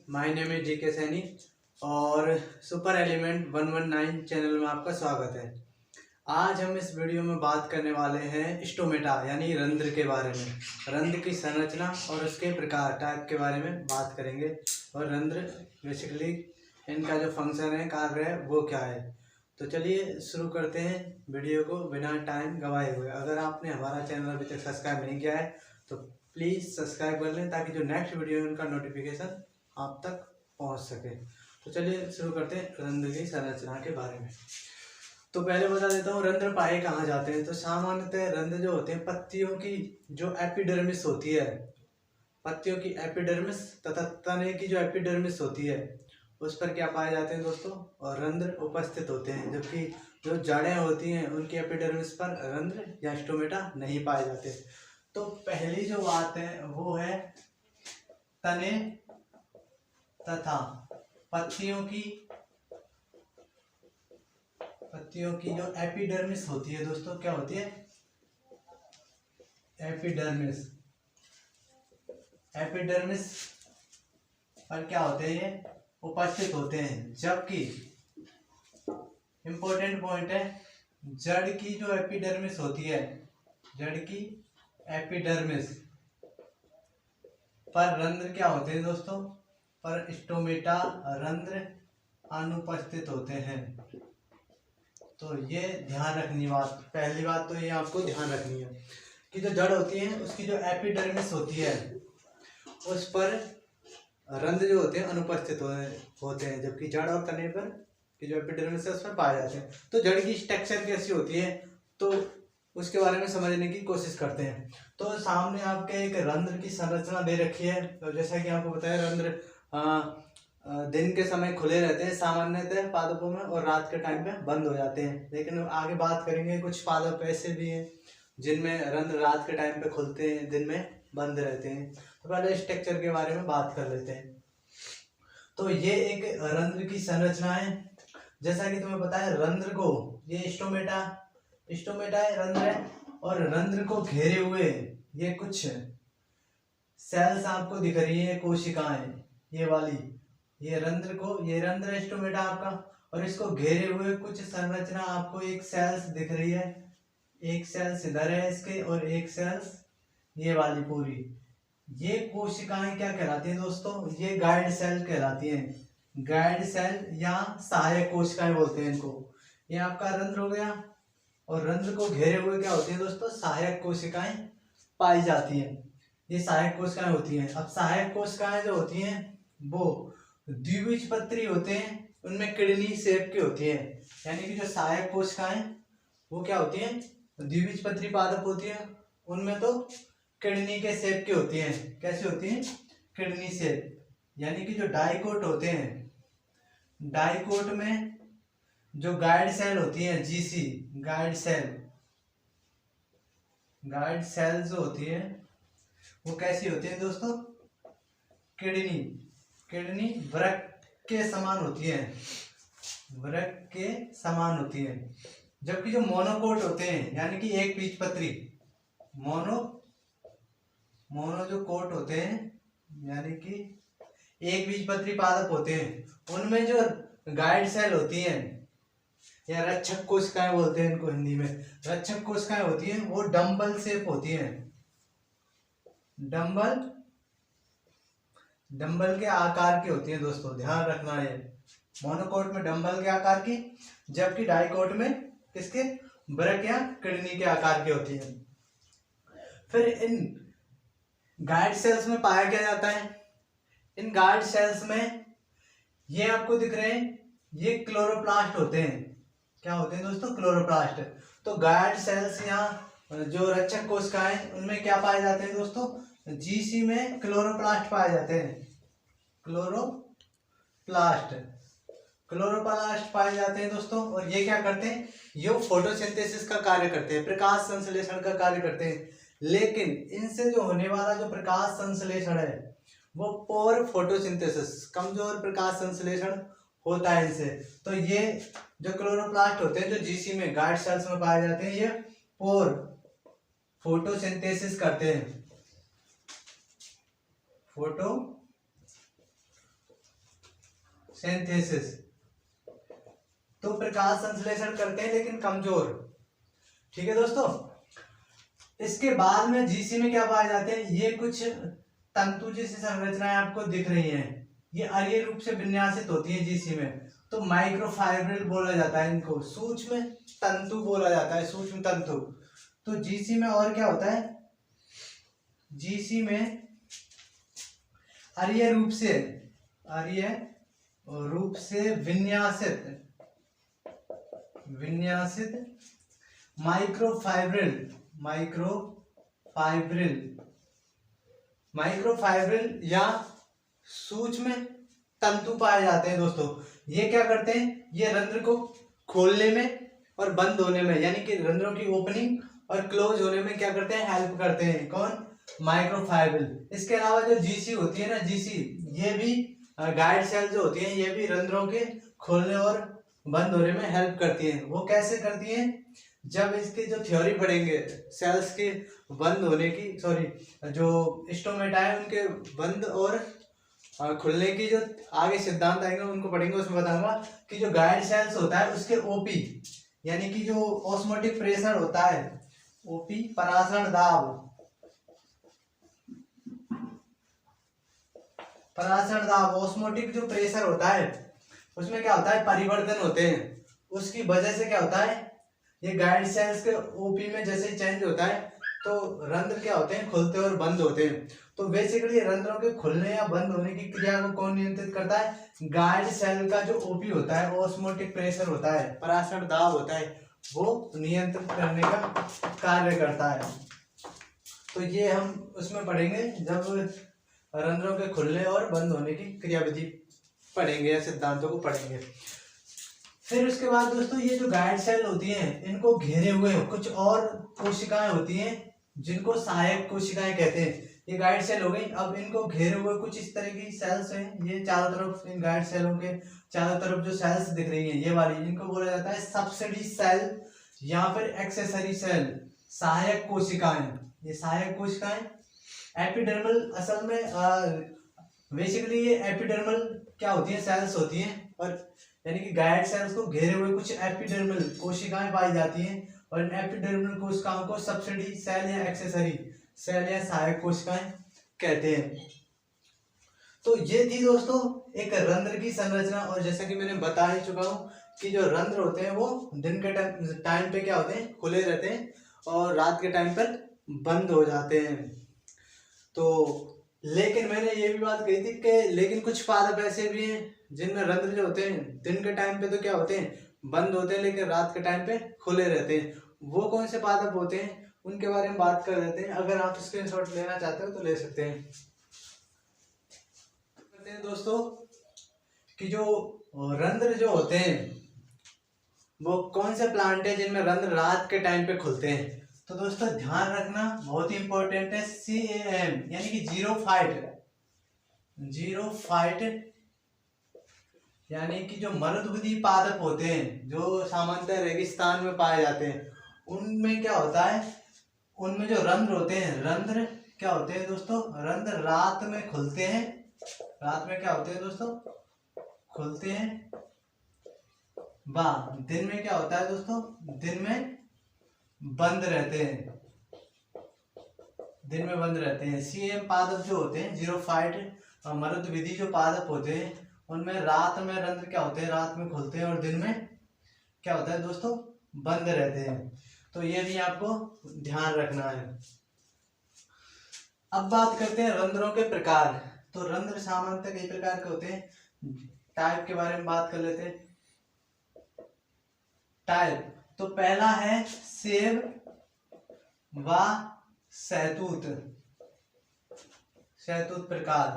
My name is जी के सैनी और super element 119 channel में आपका स्वागत है। आज हम इस वीडियो में बात करने वाले हैं स्टोमेटा यानी रंध्र के बारे में। रंध्र की संरचना और उसके प्रकार टाइप के बारे में बात करेंगे और रंध्र बेसिकली इनका जो फंक्शन है, कार्य है, वो क्या है। तो चलिए शुरू करते हैं वीडियो को बिना टाइम गंवाए हुए। अगर आपने हमारा चैनल अभी तक सब्सक्राइब नहीं किया है तो प्लीज़ सब्सक्राइब कर लें ताकि जो नेक्स्ट वीडियो है उनका नोटिफिकेशन आप तक पहुंच सके। तो चलिए शुरू करते हैं रंध्र की संरचना के बारे में। तो पहले बता देता हूँ रंध्र पाए कहाँ जाते हैं। तो सामान्यतः रंध्र जो होते हैं पत्तियों की जो एपिडर्मिस होती है, पत्तियों की एपिडर्मिस तथा तने की जो एपिडर्मिस होती है उस पर क्या पाए जाते हैं दोस्तों, और रंध्र उपस्थित होते हैं। जबकि जो जड़ें होती हैं उनकी एपिडर्मिस पर रंध्र या स्टोमेटा नहीं पाए जाते। तो पहली जो बात है वो है तने तथा पत्तियों की जो एपिडर्मिस होती है दोस्तों, क्या होती है एपिडर्मिस। एपिडर्मिस पर क्या होते हैं, ये उपस्थित होते हैं। जबकि इंपॉर्टेंट पॉइंट है, जड़ की जो एपिडर्मिस होती है, जड़ की एपिडर्मिस पर रंध्र क्या होते हैं दोस्तों, पर स्टोमेटा रंध्र अनुपस्थित होते हैं। तो ये ध्यान रखनी बात, पहली बात तो ये आपको ध्यान रखनी है कि जो जड़ होती है उसकी जो एपिडर्मिस होती है उस पर रंध्र जो होते हैं अनुपस्थित होते हैं। जबकि जड़ और तने पर की जो एपिडर्मिस है उस पर पाए जाते हैं। तो जड़ की स्ट्रक्चर कैसी होती है तो उसके बारे में समझने की कोशिश करते हैं। तो सामने आपके एक रंध्र की संरचना दे रखी है। तो जैसा कि आपको बताया, रंध्र दिन के समय खुले रहते हैं सामान्यतः पादपों में और रात के टाइम पे बंद हो जाते हैं। लेकिन आगे बात करेंगे, कुछ पादप ऐसे भी हैं जिनमें रंध्र रात के टाइम पे खुलते हैं, दिन में बंद रहते हैं। तो पहले स्ट्रक्चर के बारे में बात कर लेते हैं। तो ये एक रंध्र की संरचना है। जैसा कि तुम्हें पता है, रंध्र को ये स्टोमेटा है, रंध्र है, और रंध्र को घेरे हुए ये कुछ सेल्स आपको दिख रही है, कोशिकाएं, ये वाली, ये रंध्र स्टोमेटा आपका, और इसको घेरे हुए कुछ संरचना आपको एक सेल्स दिख रही है। एक सेल्स इधर है इसके और एक सेल्स ये वाली पूरी। ये कोशिकाएं क्या कहलाती हैं दोस्तों, ये गाइड सेल कहलाती हैं। गाइड सेल या सहायक कोशिकाएं बोलते हैं इनको। ये आपका रंध्र हो गया, और रंध्र को घेरे हुए क्या होती है दोस्तों, सहायक कोशिकाएं पाई जाती हैं। ये सहायक कोशिकाएं होती हैं। अब सहायक कोशिकाएं जो होती हैं वो द्विबीजपत्री होते हैं, उनमें किडनी शेप की होती हैं। यानी कि जो सहायक कोशिकाएं वो क्या होती हैं, द्विबीजपत्री पादप होती है, उनमें तो किडनी के शेप की होती हैं। कैसी होती हैं, किडनी शेप। यानी कि जो डाइकोट होते हैं, डाइकोट में जो गाइड सेल होती है, जीसी गाइड सेल जो होती है वो कैसी होती है दोस्तों, किडनी वृक्क के समान होती है, वृक्क के समान होती है। जबकि जो मोनोकोट होते हैं यानी कि एक बीजपत्री, मोनो जो कोट होते हैं यानी कि एक बीजपत्री पादप होते हैं, उनमें जो गाइड सेल होती हैं या रक्षक कोशिकाएं बोलते हैं इनको हिंदी में, रक्षक कोशिकाएं होती हैं, वो डंबल शेप होती हैं। डंबल के आकार की होती है दोस्तों, ध्यान रखना है। मोनोकोट में डंबल के आकार की, जबकि डाइकोट में किसके, वृक्क या किडनी के आकार की होती है। फिर इन गाइड सेल्स में पाया क्या जाता है, इन गाइड सेल्स में ये आपको दिख रहे हैं, ये क्लोरोप्लास्ट होते हैं। क्या होते हैं दोस्तों, क्लोरोप्लास्ट। तो गाइड सेल्स या जो रक्षक कोशिकाएं उनमें क्या पाए जाते हैं दोस्तों, जीसी में क्लोरोप्लास्ट पाए जाते हैं। क्लोरोप्लास्ट पाए जाते हैं दोस्तों। और ये क्या करते हैं, ये फोटोसिंथेसिस का कार्य करते हैं, प्रकाश संश्लेषण का कार्य करते हैं। लेकिन इनसे जो होने वाला जो प्रकाश संश्लेषण है वो पोर फोटोसिंथेसिस, कमजोर प्रकाश संश्लेषण होता है इनसे। तो ये जो क्लोरोप्लास्ट होते हैं जो जीसी में गाइड सेल्स में पाए जाते हैं, ये पोर फोटोसिंथेसिस करते हैं, सिंथेसिस, तो प्रकाश संश्लेषण करते हैं लेकिन कमजोर। ठीक है दोस्तों, इसके बाद में जीसी में क्या पाए जाते हैं, ये कुछ तंतु जैसी संरचनाएं आपको दिख रही हैं, ये अरीय रूप से विन्यासित होती है जीसी में, तो माइक्रोफाइब्रिल बोला जाता है इनको, सूक्ष्म तंतु बोला जाता है, सूक्ष्म तंतु। तो जीसी में और क्या होता है, जीसी में अरीय रूप से विन्यासित माइक्रोफाइब्रिल या सूक्ष्म तंतु पाए जाते हैं दोस्तों। ये क्या करते हैं, ये रंध्र को खोलने में और बंद होने में, यानी कि रंध्रों की ओपनिंग और क्लोज होने में क्या करते हैं, हेल्प करते हैं। कौन, माइक्रोफाइब्रिल। इसके अलावा जो जीसी होती है ना, जीसी, ये भी गाइड सेल जो होती है, ये भी रंध्रों के खोलने और बंद होने में हेल्प करती है। वो कैसे करती है, जब इसकी जो थ्योरी पढ़ेंगे सेल्स के बंद होने की, जो स्टोमेटा है उनके बंद और खुलने की जो आगे सिद्धांत आएंगे उनको पढ़ेंगे, उसमें बताऊंगा कि जो गाइड सेल्स होता है उसके ओपी, यानी कि जो ऑस्मोटिक प्रेशर होता है, ओपी परासरण दाब, ऑस्मोटिक जो प्रेशर होता है उसमें क्या होता है, परिवर्तन होते हैं। उसकी वजह से क्या होता है, ये गाइड सेल्स के ओपी में जैसे ही चेंज होता है तो रंध्र क्या होते हैं, खुलते और बंद होते हैं। तो बेसिकली रंध्रों के खुलने या बंद होने की क्रिया को कौन नियंत्रित करता है, गाइड सेल का जो ओपी होता है, ऑस्मोटिक प्रेशर होता है, परासरण दाब होता है, वो नियंत्रित करने का कार्य करता है। तो ये हम उसमें पढ़ेंगे जब रंध्रों के खुलने और बंद होने की क्रियाविधि पढ़ेंगे या सिद्धांतों को पढ़ेंगे। फिर उसके बाद दोस्तों ये जो गाइड सेल होती हैं, इनको घेरे हुए कुछ और कोशिकाएं होती हैं जिनको सहायक कोशिकाएं कहते हैं। ये गाइड सेल हो गई। अब इनको घेरे हुए कुछ इस तरह की सेल्स हैं, ये चारों तरफ, इन गाइड सेलों के चारों तरफ जो सेल्स दिख रही हैं, ये वाली, इनको बोला जाता है सब्सिडी सेल या फिर एक्सेसरी सेल, सहायक कोशिकाएं। ये सहायक कोशिकाएं एपिडर्मल, असल में बेसिकली ये एपिडर्मल क्या होती है, सेल्स होती हैं, और यानी कि गाइड सेल्स को घेरे हुए कुछ एपिडर्मल कोशिकाएं पाई जाती हैं, और इन एपिडर्मल कोशिकाओं को सब्सिडी सेल या एक्सेसरी सेल या सहायक कोशिकाएं कहते हैं। तो ये थी दोस्तों एक रंध्र की संरचना। और जैसा कि मैंने बता ही चुका हूँ कि जो रंध्र होते हैं वो दिन के टाइम पे क्या होते हैं, खुले रहते हैं, और रात के टाइम पर बंद हो जाते हैं। तो लेकिन मैंने ये भी बात कही थी कि लेकिन कुछ पादप ऐसे भी हैं जिनमें रंध्र जो होते हैं दिन के टाइम पे तो क्या होते हैं, बंद होते हैं, लेकिन रात के टाइम पे खुले रहते हैं। वो कौन से पादप होते हैं, उनके बारे में बात कर लेते हैं। अगर आप स्क्रीनशॉट लेना चाहते हो तो ले सकते हैं। कहते हैं दोस्तों कि जो रंध्र जो होते हैं वो कौन से प्लांट है जिनमें रंध्र रात के टाइम पे खुलते हैं। तो दोस्तों ध्यान रखना, बहुत ही इंपॉर्टेंट है, CAM यानी कि जीरोफाइट, यानी कि जो मरुद्वंदी पादप होते हैं जो सामान्यतः रेगिस्तान में पाए जाते हैं, उनमें क्या होता है, उनमें जो रंध्र होते हैं, रंध्र क्या होते हैं दोस्तों, रंध्र रात में खुलते हैं। रात में क्या होते हैं दोस्तों, खुलते हैं। दिन में क्या होता है दोस्तों, दिन में बंद रहते हैं, दिन में बंद रहते हैं। CAM पादप जो होते हैं, जीरोफाइट मरुद्वंदी जो पादप होते हैं, उनमें रात में रंध्र क्या होते हैं, रात में खुलते हैं, और दिन में क्या होता है दोस्तों, बंद रहते हैं। तो ये भी आपको ध्यान रखना है। अब बात करते हैं रंध्रों के प्रकार। तो रंध्र सामान्यतः कई प्रकार के होते हैं। टाइप के बारे में बात कर लेते हैं। टाइप, तो पहला है सेब व सहतूत प्रकार,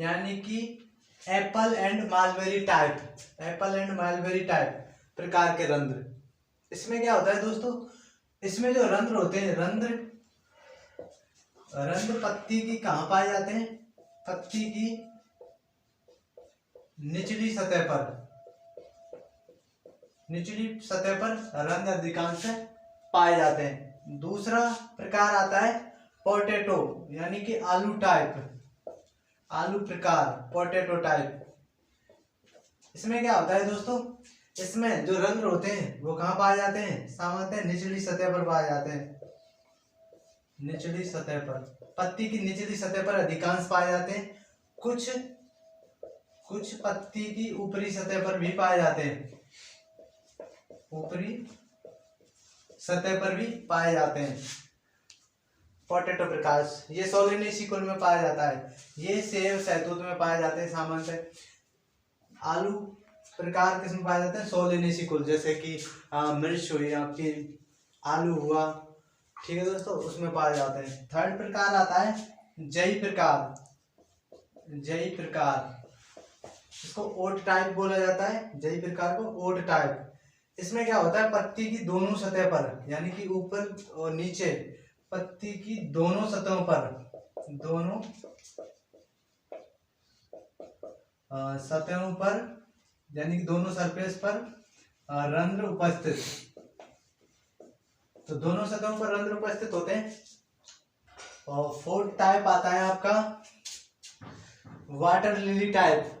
यानी कि एप्पल एंड मालबेरी टाइप प्रकार के रंध्र। इसमें क्या होता है दोस्तों, इसमें जो रंध्र होते हैं, रंध्र पत्ती की कहाँ पाए जाते हैं, पत्ती की निचली सतह पर रंध्र अधिकांश पाए जाते हैं। दूसरा प्रकार आता है पोटैटो, यानी कि आलू प्रकार, पोटैटो टाइप। इसमें क्या होता है दोस्तों, इसमें जो रंध्र होते हैं वो कहाँ पाए जाते हैं, सामान्यतः निचली सतह पर पाए जाते हैं। निचली सतह पर, पत्ती की निचली सतह पर अधिकांश पाए जाते हैं। कुछ कुछ पत्ती की ऊपरी सतह पर भी पाए जाते हैं, ऊपरी सतह पर भी पाए जाते हैं। पोटैटो प्रकाश, ये सोलिनेसी कुल में पाया जाता है। ये सेब सहतूत में पाए जाते हैं सामान्यतः। आलू प्रकार किसमें पाए जाते हैं, सोलिनेसी कुल, जैसे कि मिर्च हुई आपकी, आलू हुआ, ठीक है दोस्तों, उसमें पाए जाते हैं। थर्ड प्रकार आता है जई प्रकार। जई प्रकार, इसको ओट टाइप बोला जाता है, जई प्रकार को ओट टाइप। इसमें क्या होता है, पत्ती की दोनों सतह पर, यानी कि ऊपर और नीचे, पत्ती की दोनों सतहों पर, दोनों सतहों पर, यानी कि दोनों सरफेस पर रंध्र उपस्थित। तो दोनों सतहों पर रंध्र उपस्थित होते हैं। और फोर्थ टाइप आता है आपका वाटर लिली टाइप,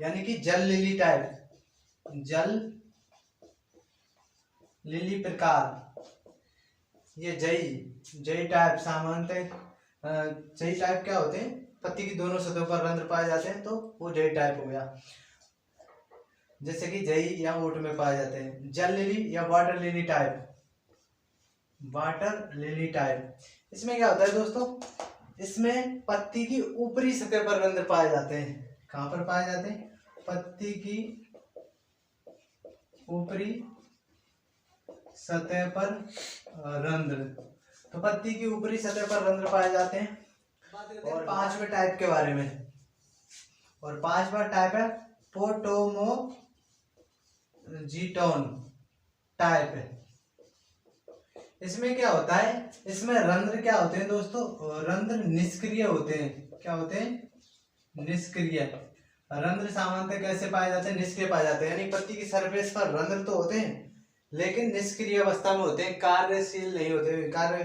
यानी कि जल लिली टाइप, जल लिली प्रकार। ये जई टाइप सामान्यतः, जई टाइप क्या होते हैं, पत्ती की दोनों सतहों पर रंध्र पाए जाते हैं, तो वो जई टाइप हो गया, जैसे कि जई या ओट में पाए जाते हैं। जल लिली या water lily type, water lily type, इसमें क्या होता है दोस्तों, इसमें पत्ती की ऊपरी सतह पर रंध्र पाए जाते हैं। कहां पर पाए जाते हैं, पत्ती की ऊपरी सतह पर रंध्र। तो पत्ती की ऊपरी सतह पर रंध्र पाए जाते हैं। और पांचवें टाइप के बारे में, और पांचवा टाइप है पोटोमोजीटोन टाइप है। इसमें क्या होता है, इसमें रंध्र क्या होते हैं दोस्तों, रंध्र निष्क्रिय होते हैं। क्या होते हैं, निष्क्रिय। रंध्र सामान्यतः कैसे पाए जाते हैं, निष्क्रिय पाए जाते हैं, यानी पत्ती की सरफेस पर रंध्र तो होते हैं लेकिन निष्क्रिय अवस्था में होते हैं, कार्यशील नहीं होते, कार्य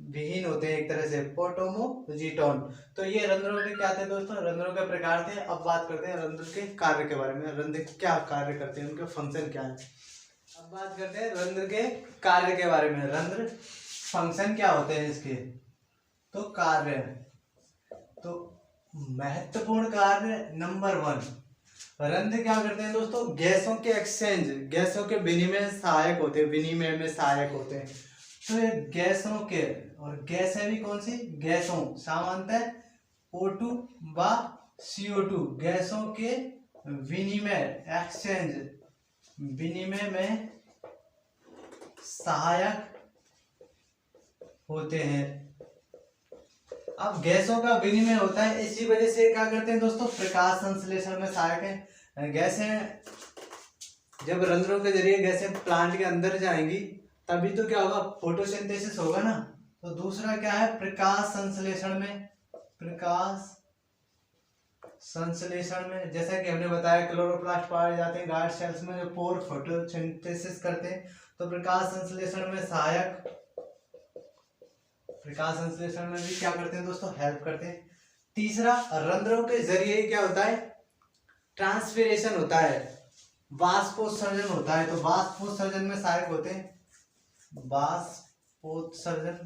विहीन होते हैं एक तरह से, पोटोमोजीटोन। तो ये रंध्रों के क्या थे दोस्तों, रंध्रों के प्रकार थे। अब बात करते हैं रंध्र के कार्य के बारे में, रंध्र क्या कार्य करते हैं, उनके फंक्शन क्या है। अब बात करते हैं रंध्र के कार्य के बारे में। रंध्र फंक्शन क्या होते हैं इसके, तो कार्य, तो महत्वपूर्ण कार्य नंबर 1, रंध्र क्या करते हैं दोस्तों, गैसों के एक्सचेंज, गैसों के विनिमय सहायक होते हैं, विनिमय में सहायक होते हैं। तो ये गैसों के, और गैसें भी कौन सी, गैसों सामान्यतः O2 व CO2, गैसों के विनिमय, एक्सचेंज, विनिमय में सहायक होते हैं। अब गैसों का विनिमय होता है, इसी वजह से क्या करते हैं दोस्तों, प्रकाश संश्लेषण में सहायक है। गैसें जब रंध्रों के जरिए गैसें प्लांट के अंदर जाएंगी तभी तो क्या होगा, फोटोसिंथेसिस होगा ना। तो दूसरा क्या है, प्रकाश संश्लेषण में, प्रकाश संश्लेषण में जैसा कि हमने बताया क्लोरोप्लास्ट पाए जाते हैं गार्ड सेल्स में, जो पोर फोटोसिंथेसिस करते हैं। तो प्रकाश संश्लेषण में सहायक, प्रकाश संश्लेषण में भी क्या करते हैं दोस्तों, हेल्प करते हैं। तीसरा, रंध्रों के जरिए क्या होता है, ट्रांसपीरेशन होता है, वाष्पोत्सर्जन होता है। तो वाष्पोत्सर्जन में सहायक होते हैं, वाष्पोत्सर्जन,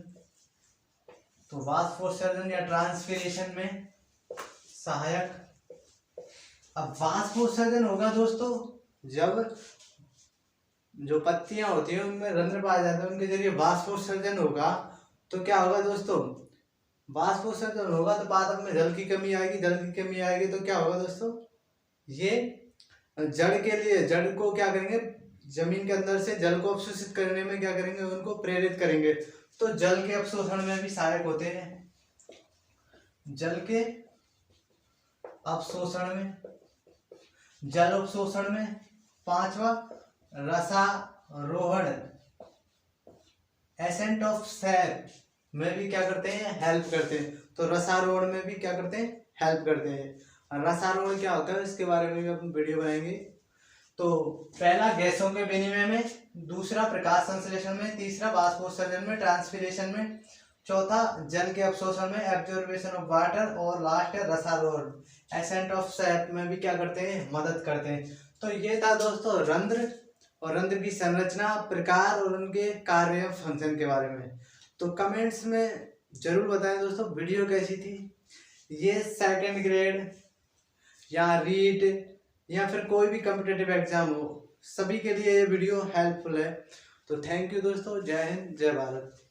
तो वाष्पोत्सर्जन या ट्रांसपीरेशन में सहायक। अब वाष्पोत्सर्जन होगा दोस्तों जब जो पत्तियां होती हैं उनमें रंध्र पाए जाते हैं, उनके जरिए वाष्पोत्सर्जन होगा। तो क्या होगा दोस्तों, वाष्पोत्सर्जन होगा तो पादप में जल की कमी आएगी, जल की कमी आएगी तो क्या होगा दोस्तों, ये जड़ के लिए, जड़ को क्या करेंगे, जमीन के अंदर से जल को अवशोषित करने में क्या करेंगे, उनको प्रेरित करेंगे। तो जल के अवशोषण में भी सहायक होते हैं, जल के अवशोषण में, जल अवशोषण में। पांचवा, रसारोहण, एसेंट ऑफ सैप में भी क्या करते हैं, हेल्प करते हैं। तो रसारोहण में भी क्या करते हैं, हेल्प करते हैं। रसारोहण क्या होता है इसके बारे में भी अपन वीडियो बनाएंगे। तो पहला गैसों के विनिमय में, दूसरा प्रकाश संश्लेषण में, तीसरा वाष्पोत्सर्जन में, ट्रांसपीरेशन में, चौथा जल के अवशोषण में एब्जॉर्बेशन ऑफ वाटर, और लास्ट है रसारोहण, एसेंट ऑफ सैप में भी क्या करते हैं, मदद करते हैं। तो ये था दोस्तों रंध्र और रंध्र की संरचना, प्रकार और उनके कार्य एवं फंक्शन के बारे में। तो कमेंट्स में जरूर बताएं दोस्तों वीडियो कैसी थी। ये सेकंड ग्रेड या रीट या फिर कोई भी कॉम्पिटिटिव एग्जाम हो, सभी के लिए ये वीडियो हेल्पफुल है। तो थैंक यू दोस्तों, जय हिंद जय भारत।